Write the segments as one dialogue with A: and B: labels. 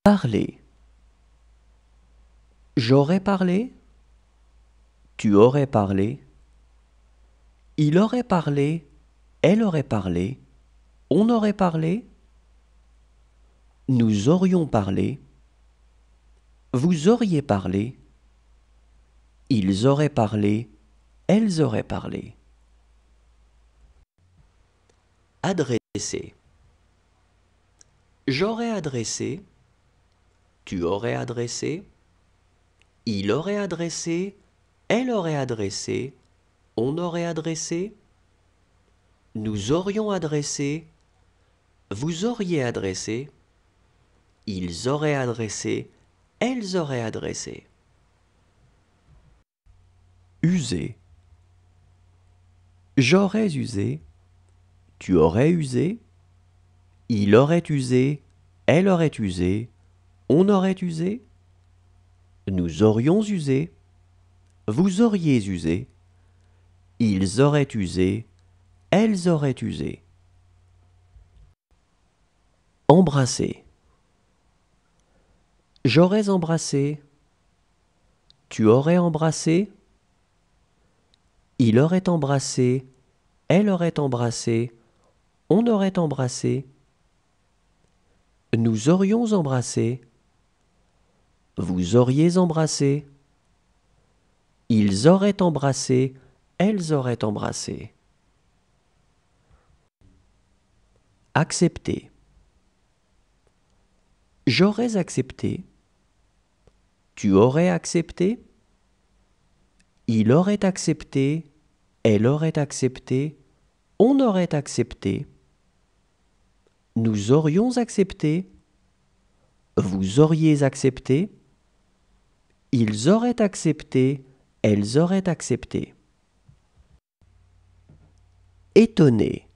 A: Parler. J'aurais parlé. Tu aurais parlé. Il aurait parlé. Elle aurait parlé. On aurait parlé. Nous aurions parlé. Vous auriez parlé. Ils auraient parlé. Elles auraient parlé. Adresser. J'aurais adressé. Tu aurais adressé. Il aurait adressé. Elle aurait adressé. On aurait adressé. Nous aurions adressé. Vous auriez adressé. Ils auraient adressé. Elles auraient adressé. User. J'aurais usé. Tu aurais usé. Il aurait usé. Elle aurait usé. On aurait usé. Nous aurions usé. Vous auriez usé. Ils auraient usé. Elles auraient usé. Embrasser. J'aurais embrassé. Tu aurais embrassé. Il aurait embrassé. Elle aurait embrassé. On aurait embrassé. Nous aurions embrassé. Vous auriez embrassé. Ils auraient embrassé. Elles auraient embrassé. Accepter. J'aurais accepté. Tu aurais accepté. Il aurait accepté. Elle aurait accepté. On aurait accepté. Nous aurions accepté. Vous auriez accepté. Ils auraient accepté. Elles auraient accepté. Étonné.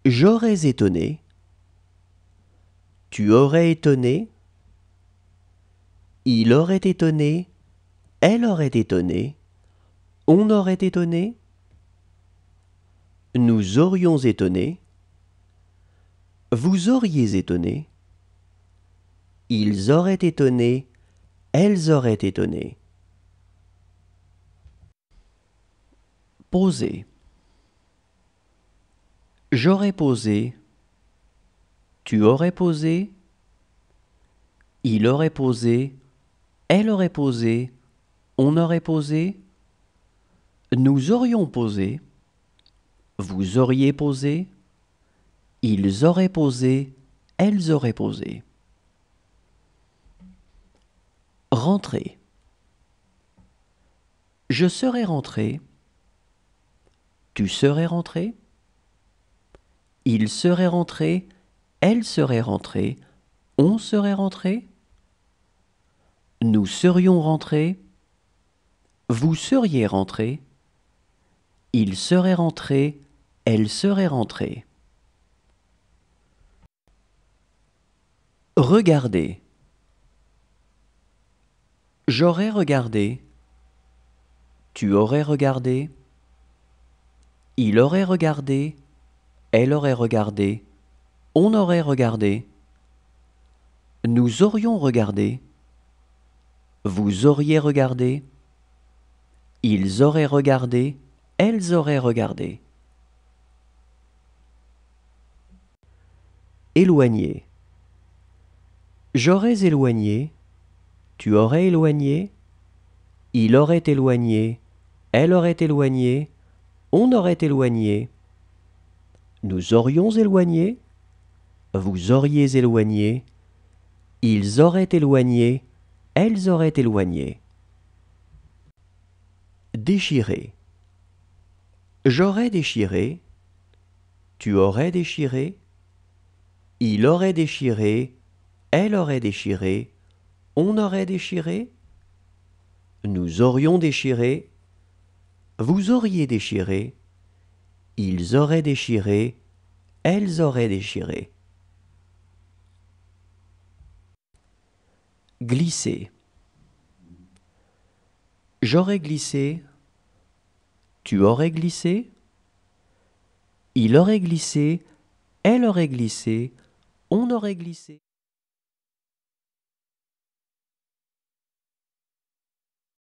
A: J'aurais étonné. Tu aurais étonné. Il aurait étonné. Elle aurait étonné. On aurait étonné. Nous aurions étonné. Vous auriez étonné. Ils auraient étonné. Elles auraient étonné. Poser. J'aurais posé. Tu aurais posé. Il aurait posé. Elle aurait posé. On aurait posé. Nous aurions posé. Vous auriez posé. Ils auraient posé. Elles auraient posé. Rentrer. Je serais rentré. Tu serais rentré. Il serait rentré. Elle serait rentrée. On serait rentré. Nous serions rentrés. Vous seriez rentré. Il serait rentré. Elle serait rentrée. Regarder. J'aurais regardé. Tu aurais regardé. Il aurait regardé. Elle aurait regardé. On aurait regardé. Nous aurions regardé. Vous auriez regardé. Ils auraient regardé. Elles auraient regardé. Éloigner. J'aurais éloigné. Tu aurais éloigné. Il aurait éloigné. Elle aurait éloigné. On aurait éloigné. Nous aurions éloigné. Vous auriez éloigné. Ils auraient éloigné. Elles auraient éloigné. Déchirer. J'aurais déchiré. Tu aurais déchiré. Il aurait déchiré. Elle aurait déchiré. On aurait déchiré. Nous aurions déchiré. Vous auriez déchiré. Ils auraient déchiré. Elles auraient déchiré. Glisser. J'aurais glissé. Tu aurais glissé. Il aurait glissé. Elle aurait glissé. On aurait glissé.